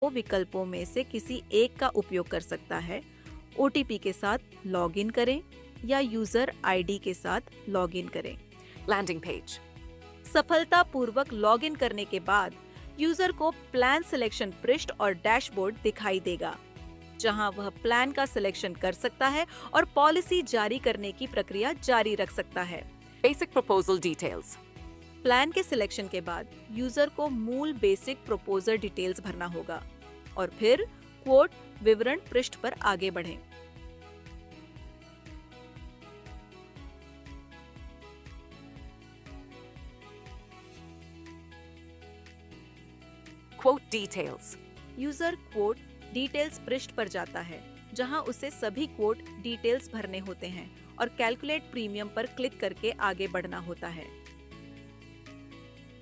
दो विकल्पों में से किसी एक का उपयोग कर सकता है। ओटीपी के साथ लॉगिन करें या यूजर आईडी के साथ लॉगिन करें। Landing page. सफलतापूर्वक लॉगिन करने के बाद यूजर को प्लान सिलेक्शन पृष्ठ और डैशबोर्ड दिखाई देगा, जहां वह प्लान का सिलेक्शन कर सकता है और पॉलिसी जारी करने की प्रक्रिया जारी रख सकता है। Basic proposal details. प्लान के सिलेक्शन के बाद यूजर को मूल बेसिक प्रपोजल डिटेल्स भरना होगा और फिर क्वोट विवरण पृष्ठ पर आगे बढ़ें। Quote details. User quote details पृष्ठ पर जाता है, जहां उसे सभी क्वोट डिटेल्स भरने होते हैं और कैलकुलेट प्रीमियम पर क्लिक करके आगे बढ़ना होता है।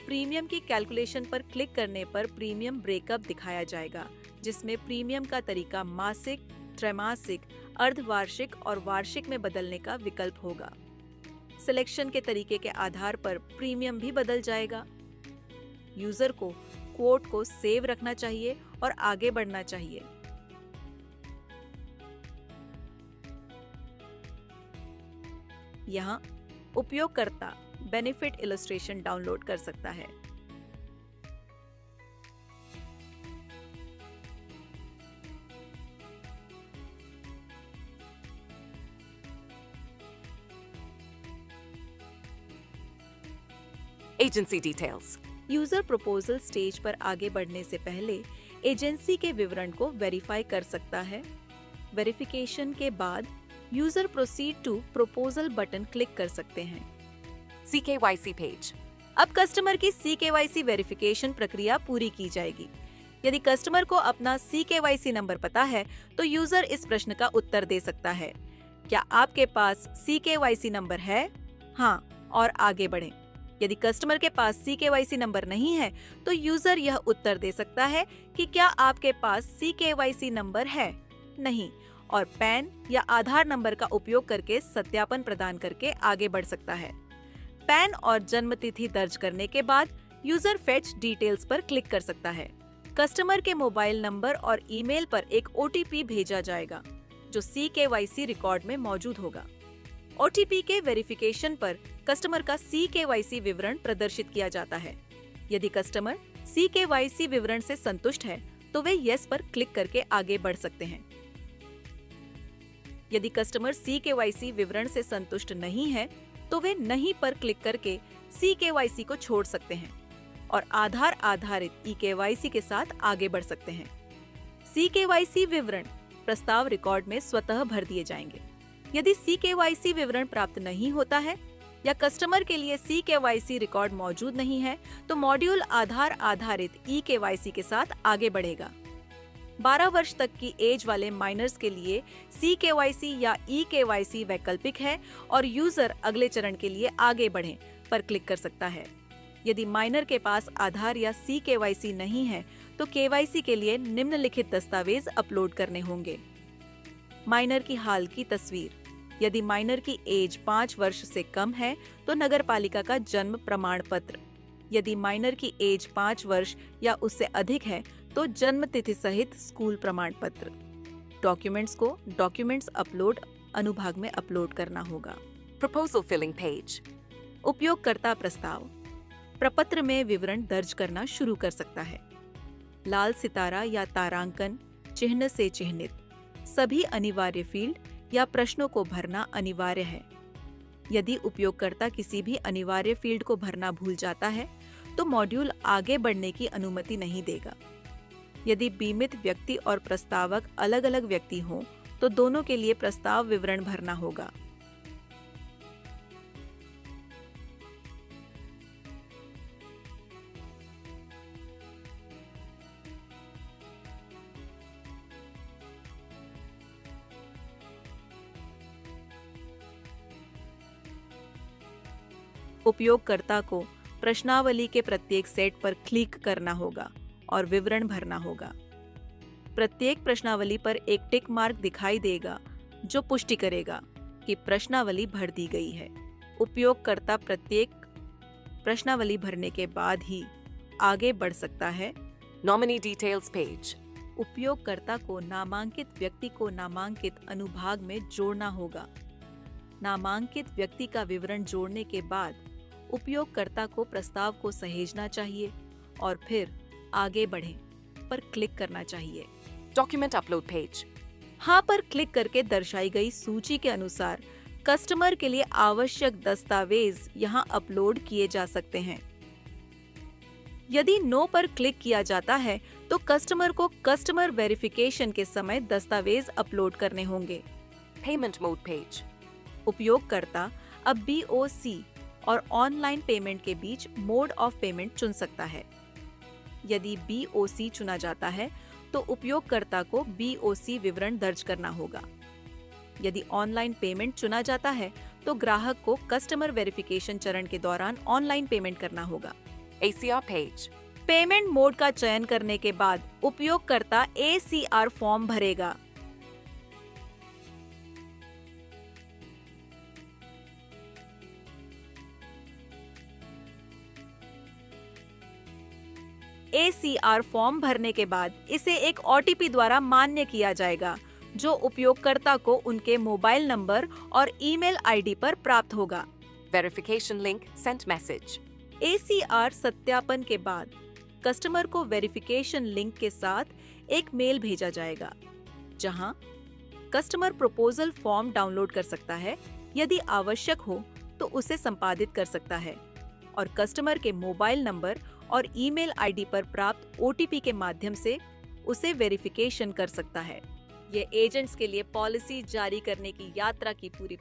प्रीमियम की कैलकुलेशन पर क्लिक करने पर प्रीमियम ब्रेकअप दिखाया जाएगा, जिसमें प्रीमियम का तरीका मासिक, त्रैमासिक, अर्धवार्षिक और वार्षिक में बदलने का विकल्प होगा। सिलेक्शन के तरीके के आधार पर प्रीमियम भी बदल जाएगा। यूजर को क्वोट को सेव रखना चाहिए और आगे बढ़ना चाहिए। यहाँ उपयोगकर्ता बेनिफिट इलस्ट्रेशन डाउनलोड कर सकता है। Agency details. User proposal stage पर आगे बढ़ने से पहले एजेंसी के विवरण को वेरीफाई कर सकता है। वेरिफिकेशन के बाद user proceed to proposal button click कर सकते हैं। CKYC page. अब कस्टमर की CKYC वेरिफिकेशन प्रक्रिया पूरी की जाएगी। यदि कस्टमर को अपना CKYC नंबर पता है, तो यूजर इस प्रश्न का उत्तर दे सकता है, क्या आपके पास CKYC नंबर है? हाँ, और आगे बढ़ें। यदि कस्टमर के पास CKYC नंबर नहीं है, तो यूजर यह उत्तर दे सकता है कि क्या आपके पास CKYC नंबर है? नहीं, और पैन या आधार नंबर का उपयोग करके सत्यापन प्रदान करके आगे बढ़ सकता है। पैन और जन्म तिथि दर्ज करने के बाद यूजर फेच डिटेल्स पर क्लिक कर सकता है। कस्टमर के मोबाइल नंबर और ईमेल पर एक OTP भेजा जाएगा, जो CKYC रिकॉर्ड में मौजूद होगा। OTP के वेरिफिकेशन पर कस्टमर का CKYC विवरण प्रदर्शित किया जाता है। यदि कस्टमर CKYC विवरण से संतुष्ट है, तो वे यस पर क्लिक करके आगे बढ़ सकते हैं। यदि कस्टमर CKYC विवरण से संतुष्ट नहीं है, तो वे नहीं पर क्लिक करके CKYC को छोड़ सकते हैं और आधार आधारित eKYC के साथ आगे बढ़ सकते हैं। CKYC विवरण प्रस्ताव रिकॉर्ड में स्वतः भर दिए जाएंगे। यदि CKYC विवरण प्राप्त नहीं होता है या कस्टमर के लिए CKYC रिकॉर्ड मौजूद नहीं है, तो मॉड्यूल आधार आधारित eKYC के साथ आगे बढ़ेगा। 12 वर्ष तक की एज वाले माइनर्स के लिए CKYC या eKYC वैकल्पिक है और यूजर अगले चरण के लिए आगे बढ़ें पर क्लिक कर सकता है। यदि माइनर के पास आधार या CKYC नहीं है, तो KYC के लिए निम्नलिखित दस्तावेज अपलोड करने होंगे। माइनर की हाल की तस्वीर। यदि माइनर की एज 5 वर्ष से कम है, तो नगरपालिका का जन्म प्रमाण पत्र। यदि माइनर की एज 5 वर्ष या उससे अधिक है, तो जन्म तिथि सहित स्कूल प्रमाण पत्र। डॉक्यूमेंट्स को डॉक्यूमेंट्स अपलोड अनुभाग में अपलोड करना होगा। Proposal filling page. उपयोगकर्ता प्रस्ताव। प्रपत्र में विवरण दर्ज करना शुरू कर सकता है। लाल सितारा या तारांकन चिन्ह से चिन्हित सभी अनिवार्य फील्ड या प्रश्नों को भरना अनिवार्य है। यदि उपयोगकर्ता किसी भी अनिवार्य फील्ड को भरना भूल जाता है, तो मॉड्यूल आगे बढ़ने की अनुमति नहीं देगा। यदि बीमित व्यक्ति और प्रस्तावक अलग-अलग व्यक्ति हों, तो दोनों के लिए प्रस्ताव विवरण भरना होगा। उपयोगकर्ता को प्रश्नावली के प्रत्येक सेट पर क्लिक करना होगा और विवरण भरना होगा। प्रत्येक प्रश्नावली पर एक टिक मार्क दिखाई देगा, जो पुष्टि करेगा कि प्रश्नावली भर दी गई है। उपयोगकर्ता प्रत्येक प्रश्नावली भरने के बाद ही आगे बढ़ सकता है। Nominee details page. उपयोगकर्ता को नामांकित व्यक्ति को नामांकित अनुभाग में जोड़ना होगा। नामांकित व्यक्ति का विवरण जोड़ने के बाद उपयोगकर्ता को प्रस्ताव को सहेजना चाहिए और फिर आगे बढ़ें पर क्लिक करना चाहिए। Document upload page. हाँ पर क्लिक करके दर्शाई गई सूची के अनुसार कस्टमर के लिए आवश्यक दस्तावेज यहाँ अपलोड किए जा सकते हैं। यदि नो पर क्लिक किया जाता है तो कस्टमर को कस्टमर वेरिफिकेशन के समय दस्तावेज अपलोड करने होंगे। Payment mode page. उपयोगकर्ता अब BOC और ऑनलाइन पेमेंट के बीच मोड ऑफ पेमेंट चुन सकता है। यदि BOC चुना जाता है तो उपयोगकर्ता को BOC विवरण दर्ज करना होगा। यदि ऑनलाइन पेमेंट चुना जाता है तो ग्राहक को कस्टमर वेरिफिकेशन चरण के दौरान ऑनलाइन पेमेंट करना होगा। ACR page. पेमेंट मोड का चयन करने के बाद उपयोगकर्ता ACR फॉर्म भरेगा। ACR फॉर्म भरने के बाद इसे एक OTP द्वारा मान्य किया जाएगा जो उपयोगकर्ता को उनके मोबाइल नंबर और ईमेल आईडी पर प्राप्त होगा। Verification link sent message. ACR सत्यापन के बाद कस्टमर को वेरिफिकेशन लिंक के साथ एक मेल भेजा जाएगा जहां कस्टमर प्रपोजल फॉर्म डाउनलोड कर सकता है। यदि आवश्यक हो तो उसे संपादित कर सकता है और कस्टमर के मोबाइल नंबर और ईमेल आईडी पर प्राप्त OTP के माध्यम से उसे वेरिफिकेशन कर सकता है। ये एजेंट्स के लिए पॉलिसी जारी करने की यात्रा की पूरी